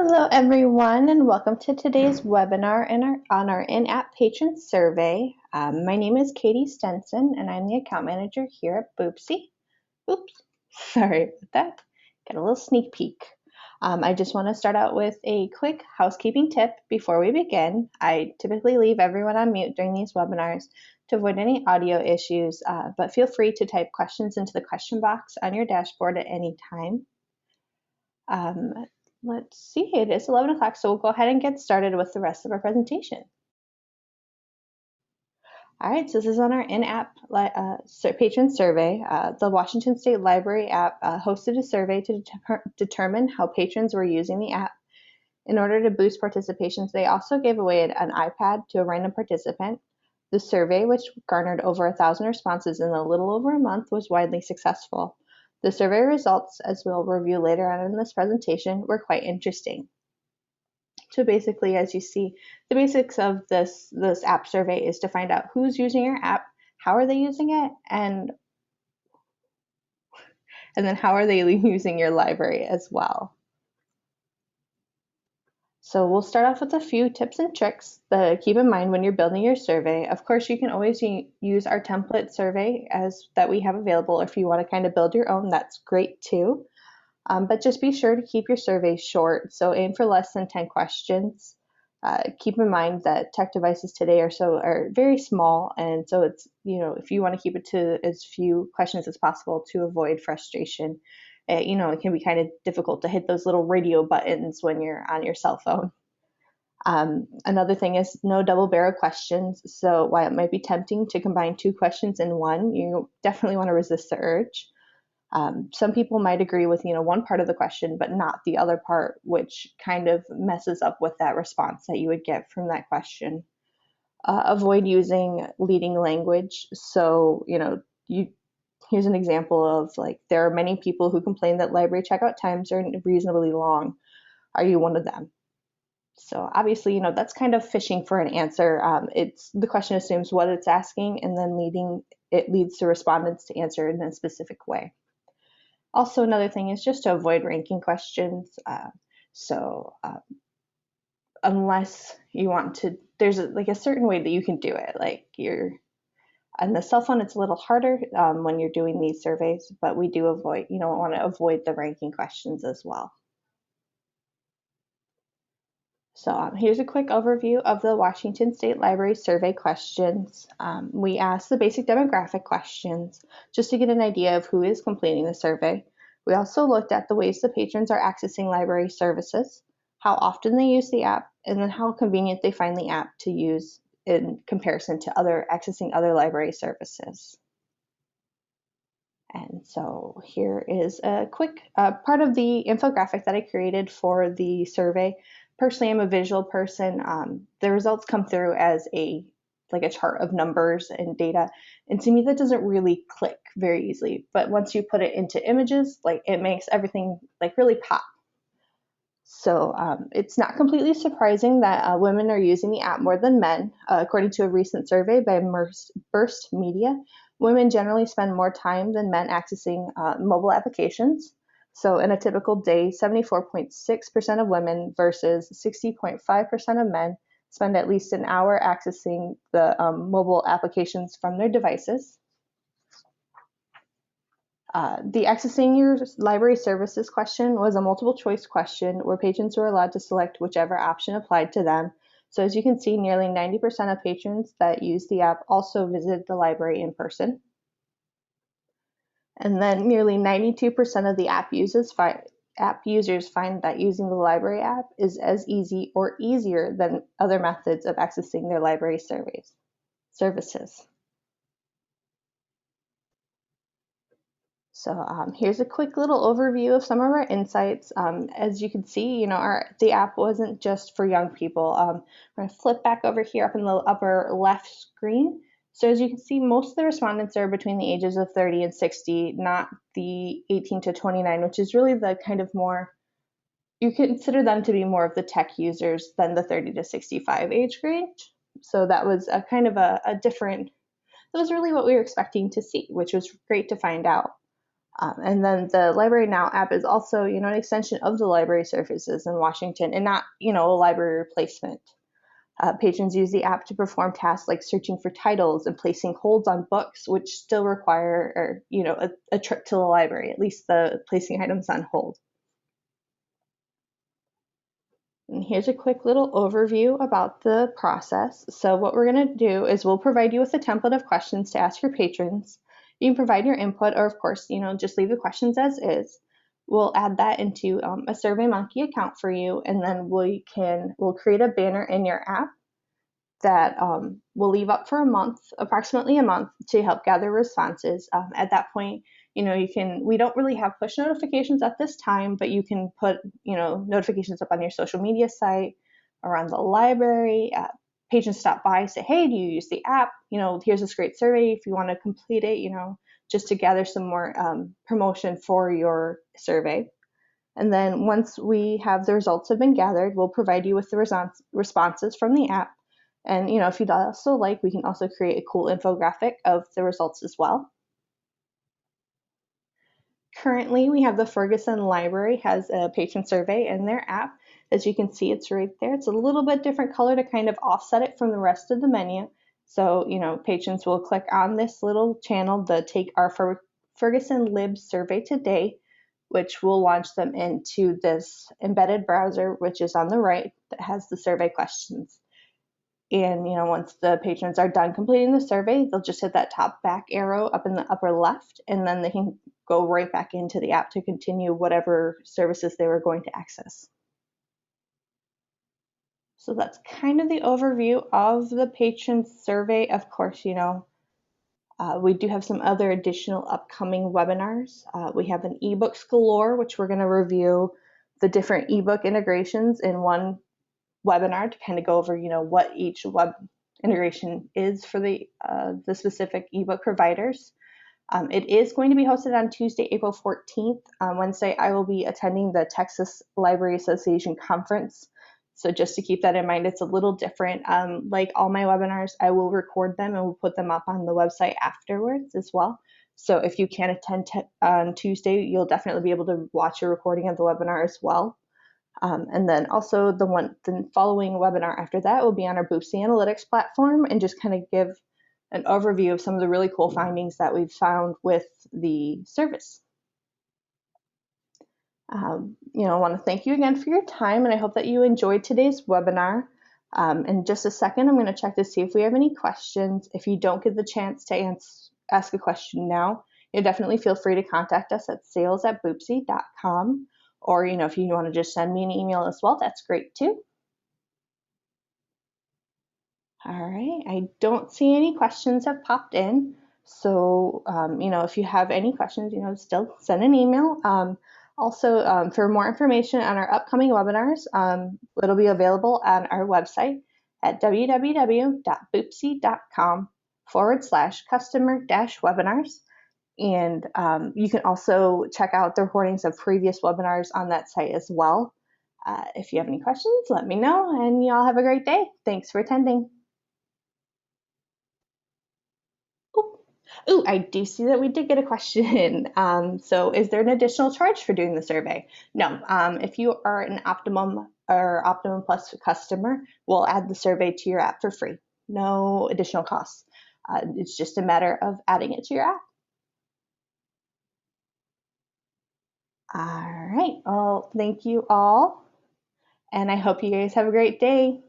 Hello everyone, and welcome to today's webinar on our in-app patron survey. My name is Katie Stinson and I'm the account manager here at Boopsie. Oops, sorry about that. Got a little sneak peek. I just want to start out with a quick housekeeping tip before we begin. I typically leave everyone on mute during these webinars to avoid any audio issues, but feel free to type questions into the question box on your dashboard at any time. Let's see, it is 11 o'clock, so we'll go ahead and get started with the rest of our presentation. All right, so this is on our in-app patron survey. The Washington State Library app hosted a survey to determine how patrons were using the app. In order to boost participation, they also gave away an iPad to a random participant. The survey, which garnered over 1,000 responses in a little over a month, was widely successful. The survey results, as we'll review later on in this presentation, were quite interesting. So basically, as you see, the basics of this app survey is to find out who's using your app, how are they using it, and then how are they using your library as well. So we'll start off with a few tips and tricks to keep in mind when you're building your survey. Of course, you can always use our template survey that we have available. If you want to kind of build your own, that's great too. But just be sure to keep your survey short. So aim for less than 10 questions. Keep in mind that tech devices today are very small, and so it's, if you want to keep it to as few questions as possible to avoid frustration. It can be kind of difficult to hit those little radio buttons when you're on your cell phone. Another thing is no double barrel questions. So while it might be tempting to combine two questions in one, you definitely want to resist the urge. Some people might agree with, one part of the question, but not the other part, which kind of messes up with that response that you would get from that question. Avoid using leading language. So, here's an example of there are many people who complain that library checkout times are reasonably long. Are you one of them? So obviously, that's kind of fishing for an answer. The question assumes what it's asking, and then it leads the respondents to answer in a specific way. Also, another thing is just to avoid ranking questions. Unless you want to, there's a certain way that you can do it. On the cell phone, it's a little harder when you're doing these surveys, but we do want to avoid the ranking questions as well. So here's a quick overview of the Washington State Library survey questions. We asked the basic demographic questions just to get an idea of who is completing the survey. We also looked at the ways the patrons are accessing library services, how often they use the app, and then how convenient they find the app to use in comparison to accessing other library services. And so here is a quick part of the infographic that I created for the survey. Personally, I'm a visual person. The results come through as a chart of numbers and data, and to me that doesn't really click very easily. But once you put it into images, it makes everything really pop. So it's not completely surprising that women are using the app more than men. According to a recent survey by Burst Media, women generally spend more time than men accessing mobile applications. So in a typical day, 74.6% of women versus 60.5% of men spend at least an hour accessing the mobile applications from their devices. The accessing your library services question was a multiple choice question where patrons were allowed to select whichever option applied to them. So as you can see, nearly 90% of patrons that use the app also visit the library in person. And then nearly 92% of the app users find that using the library app is as easy or easier than other methods of accessing their library services. So here's a quick little overview of some of our insights. As you can see, the app wasn't just for young people. We're going to flip back over here up in the upper left screen. So as you can see, most of the respondents are between the ages of 30 and 60, not the 18 to 29, which is really the kind of more, you consider them to be more of the tech users than the 30 to 65 age range. So that was a kind of a different, that was really what we were expecting to see, which was great to find out. And then the Library Now app is also, an extension of the library services in Washington and not, a library replacement. Patrons use the app to perform tasks like searching for titles and placing holds on books, which still require, a trip to the library, at least the placing items on hold. And here's a quick little overview about the process. So what we're going to do is we'll provide you with a template of questions to ask your patrons. You can provide your input, or of course, just leave the questions as is. We'll add that into a SurveyMonkey account for you, and then we'll create a banner in your app that we'll leave up for a month, approximately a month, to help gather responses. At that point, we don't really have push notifications at this time, but you can put, notifications up on your social media site, around the library. Patrons stop by, say, hey, do you use the app? Here's this great survey if you want to complete it, just to gather some more promotion for your survey. And then once we have the results have been gathered, we'll provide you with the responses from the app. And if you'd also like, we can also create a cool infographic of the results as well. Currently, we have the Ferguson Library has a patron survey in their app. As you can see, it's right there. It's a little bit different color to kind of offset it from the rest of the menu. So, patrons will click on this little channel to take our Ferguson Lib survey today, which will launch them into this embedded browser, which is on the right, that has the survey questions. And once the patrons are done completing the survey, they'll just hit that top back arrow up in the upper left, and then they can go right back into the app to continue whatever services they were going to access. So that's kind of the overview of the patron survey. Of course, we do have some other additional upcoming webinars. We have an eBooks galore, which we're going to review the different ebook integrations in one webinar to kind of go over, what each web integration is for the specific ebook providers. It is going to be hosted on Tuesday, April 14th. Wednesday, I will be attending the Texas Library Association conference. So just to keep that in mind, it's a little different. Like all my webinars, I will record them and we'll put them up on the website afterwards as well. So if you can't attend on Tuesday, you'll definitely be able to watch a recording of the webinar as well. And then also the following webinar after that will be on our Boopsie Analytics platform and just kind of give an overview of some of the really cool findings that we've found with the service. I want to thank you again for your time, and I hope that you enjoyed today's webinar. In just a second, I'm going to check to see if we have any questions. If you don't get the chance to ask a question now, you definitely feel free to contact us at sales@boopsie.com. Or, if you want to just send me an email as well, that's great too. All right, I don't see any questions have popped in. So, if you have any questions, still send an email. Also, for more information on our upcoming webinars, it'll be available on our website at www.boopsie.com/customer-webinars. And you can also check out the recordings of previous webinars on that site as well. If you have any questions, let me know, and y'all have a great day. Thanks for attending. Oh, I do see that we did get a question. So is there an additional charge for doing the survey? No. If you are an Optimum or Optimum Plus customer, we'll add the survey to your app for free. No additional costs. It's just a matter of adding it to your app. All right. Well, thank you all. And I hope you guys have a great day.